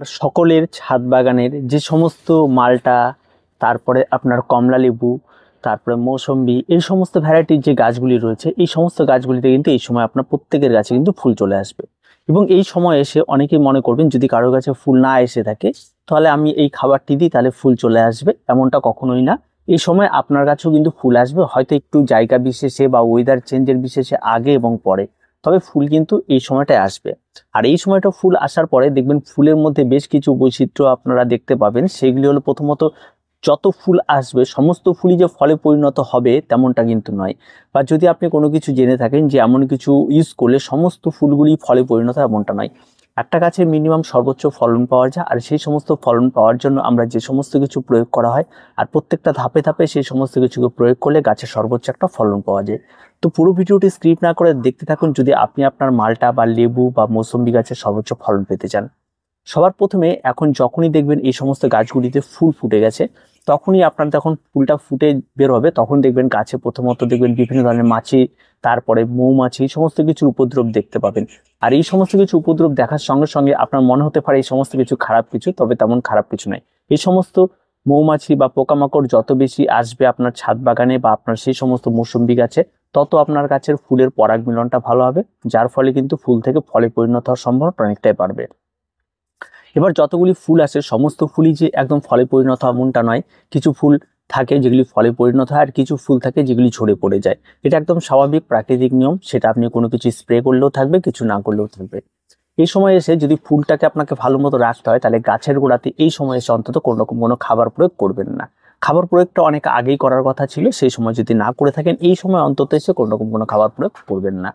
সকলের ছাদ বাগানের যে সমস্ত মালটা, তারপরে আপনার কমলা লেবু, তারপরে মৌসম্বি, এই সমস্ত ভ্যারাইটির যে গাছগুলি রয়েছে, এই সমস্ত গাছগুলিতে কিন্তু এই সময় আপনার প্রত্যেকের গাছে কিন্তু ফুল চলে আসবে। এবং এই সময় এসে অনেকেই মনে করবেন যদি কারোর কাছে ফুল না এসে থাকে তাহলে আমি এই খাবারটি দিই তাহলে ফুল চলে আসবে, এমনটা কখনোই না। এই সময় আপনার কাছেও কিন্তু ফুল আসবে, হয়তো একটু জায়গা বিশেষে বা ওয়েদার চেঞ্জের বিশেষে আগে এবং পরে, তবে ফুল কিন্তু এই সময়টায় আসবে। আর এই সময়টা ফুল আসার পরে দেখবেন ফুলের মধ্যে বেশ কিছু বৈচিত্র্য আপনারা দেখতে পাবেন। সেগুলি হলো, প্রথমত, যত ফুল আসবে সমস্ত ফুলই যে ফলে পরিণত হবে তেমনটা কিন্তু নয়। বা যদি আপনি কোনো কিছু জেনে থাকেন যে এমন কিছু ইউজ করলে সমস্ত ফুলগুলি ফলে পরিণত হয়, এমনটা নয়। একটা গাছের মিনিমাম সর্বোচ্চ ফলন পাওয়া যায়, আর সেই সমস্ত ফলন পাওয়ার জন্য আমরা যে সমস্ত কিছু প্রয়োগ করা হয়, আর প্রত্যেকটা ধাপে ধাপে সেই সমস্ত কিছুকে প্রয়োগ করলে গাছের সর্বোচ্চ একটা ফলন পাওয়া যায়। তো পুরো ভিডিওটি স্ক্রিপ্ট না করে দেখতে থাকুন যদি আপনি আপনার মালটা বা লেবু বা মৌসম্বি গাছের সর্বোচ্চ ফলন পেতে চান। সবার প্রথমে এখন যখনই দেখবেন এই সমস্ত গাছগুলিতে ফুল ফুটে গেছে, তখনই আপনার যখন ফুলটা ফুটে বের হবে তখন দেখবেন গাছে প্রথমত দেখবেন বিভিন্ন ধরনের মাছি, তারপরে মৌমাছি, এই সমস্ত কিছুর উপদ্রব দেখতে পাবেন। আর এই সমস্ত কিছু উপদ্রব দেখার সঙ্গে সঙ্গে আপনার মনে হতে পারে এই সমস্ত কিছু খারাপ কিছু, তবে তেমন খারাপ কিছু নয়। এই সমস্ত মৌমাছি বা পোকামাকড় যত বেশি আসবে আপনার ছাদ বাগানে বা আপনার সেই সমস্ত মৌসুম্বি গাছে, তত আপনার গাছের ফুলের পরাগ মিলনটা ভালো হবে, যার ফলে কিন্তু ফুল থেকে ফলে পরিণত হওয়ার সম্ভাবনা অনেকটাই বাড়বে। এবার যতগুলি ফুল আসে সমস্ত ফুলই যে একদম ফলে পরিণত হয় এমনটা নয়। কিছু ফুল থাকে যেগুলি ফলে পরিণত হয়, আর কিছু ফুল থাকে যেগুলি ঝরে পড়ে যায়। এটা একদম স্বাভাবিক প্রাকৃতিক নিয়ম, সেটা আপনি কোনো কিছু স্প্রে করলেও থাকবে, কিছু না করলেও থাকবে। এই সময় এসে যদি ফুলটাকে আপনাকে ভালো মতো রাখতে হয় তাহলে গাছের গোড়াতে এই সময় এসে অন্তত কোনো রকম কোনো খাবার প্রয়োগ করবেন না। খাবার প্রয়োগটা অনেক আগেই করার কথা ছিল, সেই সময় যদি না করে থাকেন এই সময় অন্তত এসে কোনো রকম কোনো খাবার প্রয়োগ করবেন না।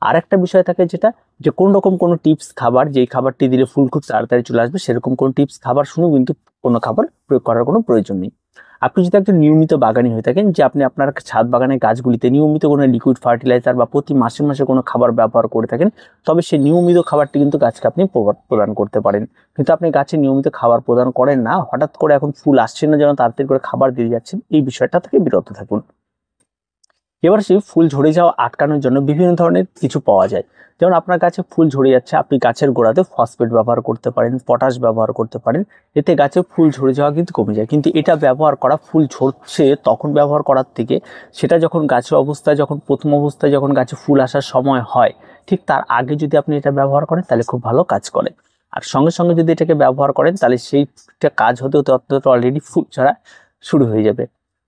আর একটা বিষয় থাকে যেটা, যে কোন রকম কোনো টিপস খাবার, যেই খাবারটি দিলে ফুল খুব তাড়াতাড়ি চলে আসবে সেরকম কোনো টিপস খাবার শুনেও কিন্তু কোনো খাবার প্রয়োগ করার কোনো প্রয়োজন নেই। আপনি যদি একজন নিয়মিত বাগানি হয়ে থাকেন, যে আপনি আপনার ছাদ বাগানের গাছগুলিতে নিয়মিত কোনো লিকুইড ফার্টিলাইজার বা প্রতি মাসে মাসে কোনো খাবার ব্যবহার করে থাকেন, তবে সেই নিয়মিত খাবারটি কিন্তু গাছকে আপনি প্রদান করতে পারেন। কিন্তু আপনি গাছে নিয়মিত খাবার প্রদান করেন না, হঠাৎ করে এখন ফুল আসছে না যেন তাড়াতাড়ি করে খাবার দিয়ে যাচ্ছেন, এই বিষয়টা থেকে বিরত থাকুন। এবার সেই ফুল ঝরে যাওয়া আটকানোর জন্য বিভিন্ন ধরনের কিছু পাওয়া যায়। যেমন আপনার গাছে ফুল ঝরে যাচ্ছে, আপনি গাছের গোড়াতে ফসফেট ব্যবহার করতে পারেন, পটাশ ব্যবহার করতে পারেন। এতে গাছে ফুল ঝরে যাওয়া কিন্তু কমে যায়। কিন্তু এটা ব্যবহার করা, ফুল ঝরছে তখন ব্যবহার করার থেকে, সেটা যখন গাছের অবস্থায়, যখন প্রথম অবস্থায় যখন গাছে ফুল আসার সময় হয়, ঠিক তার আগে যদি আপনি এটা ব্যবহার করেন তাহলে খুব ভালো কাজ করে। আর সঙ্গে সঙ্গে যদি এটাকে ব্যবহার করেন তাহলে সেইটা কাজ হতে হতে হতে অলরেডি ফুল ঝরা শুরু হয়ে যাবে।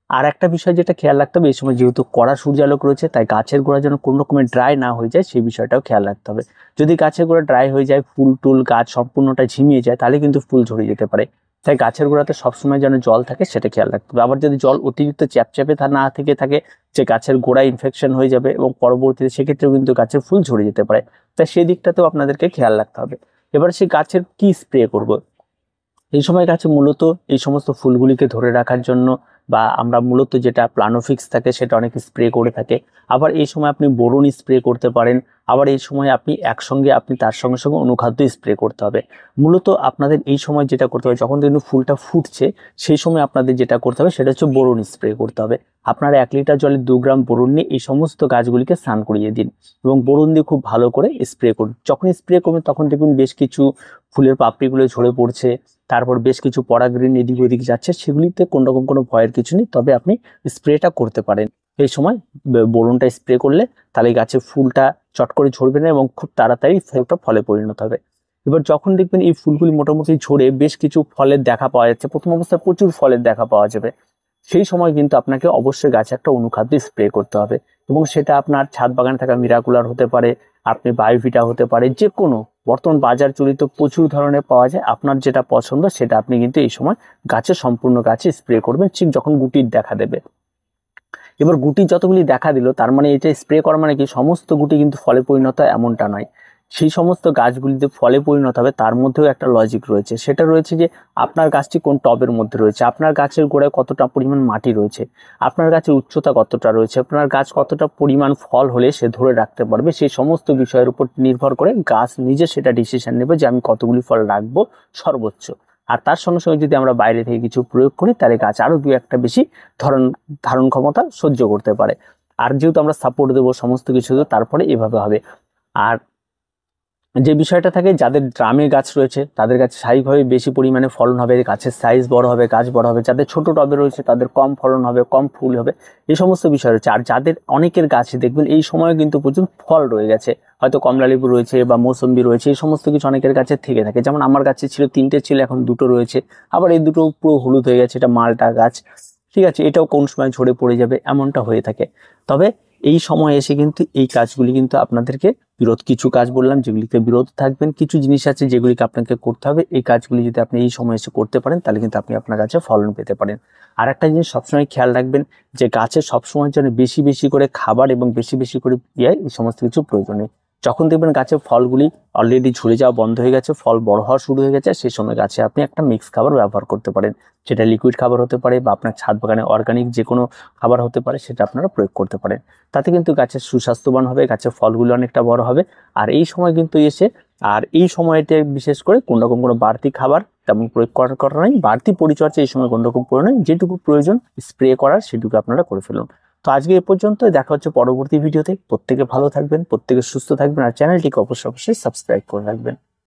আর একটা বিষয় যেটা খেয়াল রাখতে হবে, এই সময় যেহেতু কড়া সূর্যালোক রয়েছে, তাই গাছের গোড়া যেন কোনো রকমের ড্রাই না হয়ে যায় সেই বিষয়টাও খেয়াল রাখতে হবে। যদি গাছের গোড়া ড্রাই হয়ে যায়, ফুল টুল গাছ সম্পূর্ণটা ঝিমিয়ে যায়, তাহলে কিন্তু ফুল ঝরে যেতে পারে। তাই গাছের গোড়াতে সবসময় যেন জল থাকে সেটা খেয়াল রাখতে হবে। আবার যদি জল অতিরিক্ত চ্যাপচ্যাপে না থেকে থাকে, যে গাছের গোড়ায় ইনফেকশন হয়ে যাবে এবং পরবর্তীতে সেক্ষেত্রেও কিন্তু গাছের ফুল ঝরে যেতে পারে। তাই সেই দিকটাতেও আপনাদেরকে খেয়াল রাখতে হবে। এবার সেই গাছের কি স্প্রে করব, এই সময় গাছে মূলত এই সমস্ত ফুলগুলিকে ধরে রাখার জন্য বা আমরা মূলত যেটা প্লানোফিক্স থাকে সেটা অনেকে স্প্রে করে থাকে। আবার এই সময় আপনি বোরন স্প্রে করতে পারেন। আবার এই সময় আপনি একসঙ্গে আপনি তার সঙ্গে সঙ্গে অনুখাদ্য স্প্রে করতে হবে। মূলত আপনাদের এই সময় যেটা করতে হবে, যখন দেখুন ফুলটা ফুটছে সেই সময় আপনাদের যেটা করতে হবে সেটা হচ্ছে বোরন স্প্রে করতে হবে। আপনারা 1 লিটার জলে 2 গ্রাম বোরন নিয়ে এই সমস্ত গাছগুলিকে স্নান করিয়ে দিন এবং বোরন দিয়ে খুব ভালো করে স্প্রে করুন। যখন স্প্রে করবেন তখন দেখুন বেশ কিছু ফুলের পাপড়িগুলো ঝরে পড়ছে, তারপর বেশ কিছু পরাগরেণু এদিক ওদিক যাচ্ছে, সেগুলিতে কোনো রকম কোনো ভয়ের কিছু নেই, তবে আপনি স্প্রেটা করতে পারেন। এই সময় বোরনটা স্প্রে করলে তাহলে গাছে ফুলটা চট করে ঝরবে না এবং খুব তাড়াতাড়ি ফুলটা ফলে পরিণত হবে। এবার যখন দেখবেন এই ফুলগুলি মোটামুটি ঝরে বেশ কিছু ফলের দেখা পাওয়া যাচ্ছে, প্রথম অবস্থায় প্রচুর ফলের দেখা পাওয়া যাবে, সেই সময় কিন্তু আপনাকে অবশ্যই গাছে একটা অনুখাদ্য স্প্রে করতে হবে। এবং সেটা আপনার ছাদ বাগানে থাকা মিরাকুলার হতে পারে, আপনি বায়োভিটা হতে পারে, যে কোনো, বর্তমান বাজার চলিত প্রচুর ধরনের পাওয়া যায়। আপনার যেটা পছন্দ সেটা আপনি কিন্তু এই সময় গাছে, সম্পূর্ণ গাছে স্প্রে করবেন ঠিক যখন গুটির দেখা দেবে। এবার গুটি যতগুলি দেখা দিল তার মানে এটা স্প্রে করা মানে কি সমস্ত গুটি কিন্তু ফলে পরিণত হয় এমনটা নয়। সেই সমস্ত গাছগুলিতে ফলে পরিণত হবে তার মধ্যেও একটা লজিক রয়েছে, সেটা রয়েছে যে আপনার গাছটি কোন টবের মধ্যে রয়েছে, আপনার গাছের গোড়ায় কতটা পরিমাণ মাটি রয়েছে, আপনার গাছের উচ্চতা কতটা রয়েছে, আপনার গাছ কতটা পরিমাণ ফল হলে সে ধরে রাখতে পারবে, সেই সমস্ত বিষয়ের উপর নির্ভর করে গাছ নিজে সেটা ডিসিশন নেবে যে আমি কতগুলি ফল রাখবো সর্বোচ্চ। আর তার সঙ্গে সঙ্গে যদি আমরা বাইরে থেকে কিছু প্রয়োগ করি তাহলে গাছ আরো 2-1টা বেশি ধরন ধারণ ক্ষমতা সহ্য করতে পারে। আর যেহেতু আমরা সাপোর্ট দেবো সমস্ত কিছু, তারপরে এভাবে হবে। আর যে বিষয়টা থাকে, যাদের ড্রামে গাছ রয়েছে তাদের কাছে স্বাভাবিকভাবে বেশি পরিমাণে ফলন হবে, গাছের সাইজ বড় হবে, গাছ বড় হবে। যাদের ছোট টবে রয়েছে তাদের কম ফলন হবে, কম ফুল হবে, এই সমস্ত বিষয় রয়েছে। আর যাদের অনেকের গাছে দেখবেন এই সময় কিন্তু প্রচুর ফল রয়ে গেছে, হয়তো কমলালেবু রয়েছে বা মৌসম্বি রয়েছে, এই সমস্ত কিছু অনেকের কাছে থেকে থাকে। যেমন আমার কাছে ছিল 3টে ছিল, এখন 2টো রয়েছে। আবার এই দুটো পুরো হলুদ হয়ে গেছে, এটা মালটা গাছ, ঠিক আছে, এটাও কোন সময় ঝরে পড়ে যাবে এমনটা হয়ে থাকে। তবে এই সময় এসে কিন্তু এই কাজগুলি কিন্তু আপনাদেরকে কিছু কাজ বললাম যেগুলিতে বিরত থাকবেন, কিছু জিনিস আছে যেগুলিকে আপনাকে করতে হবে। এই কাজগুলি যদি আপনি এই সময় এসে করতে পারেন তাহলে কিন্তু আপনি আপনার গাছে ফলন পেতে পারেন। আর একটা জিনিস সবসময় খেয়াল রাখবেন যে গাছে সবসময় যেন বেশি বেশি করে খাবার এবং বেশি বেশি করে এই সমস্ত কিছু প্রয়োজন নেই। যখন দেখবেন গাছের ফলগুলি অলরেডি ঝরে যাওয়া বন্ধ হয়ে গেছে, ফল বড় হওয়া শুরু হয়ে গেছে, সেই সময় গাছে আপনি একটা মিক্স খাবার ব্যবহার করতে পারেন। সেটা লিকুইড খাবার হতে পারে বা আপনার ছাদ বাগানে অর্গানিক যে কোনো খাবার হতে পারে, সেটা আপনারা প্রয়োগ করতে পারেন। তাতে কিন্তু গাছের সুস্বাস্থ্যবান হবে, গাছের ফলগুলো অনেকটা বড় হবে। আর এই সময় কিন্তু এসে, আর এই সময়তে বিশেষ করে কোনোরকম কোনো বাড়তি খাবার তেমন প্রয়োগ করা নাই, বাড়তি পরিচর্যা এই সময় কোনোরকম করে নেই, যেটুকু প্রয়োজন স্প্রে করার সেটুকু আপনারা করে ফেলুন। তো আজকে এ পর্যন্ত, দেখা হচ্ছে পরবর্তী ভিডিওতে। প্রত্যেকে ভালো থাকবেন, প্রত্যেকে সুস্থ থাকবেন, আর চ্যানেলটিকে অবশ্যই সাবস্ক্রাইব করে রাখবেন।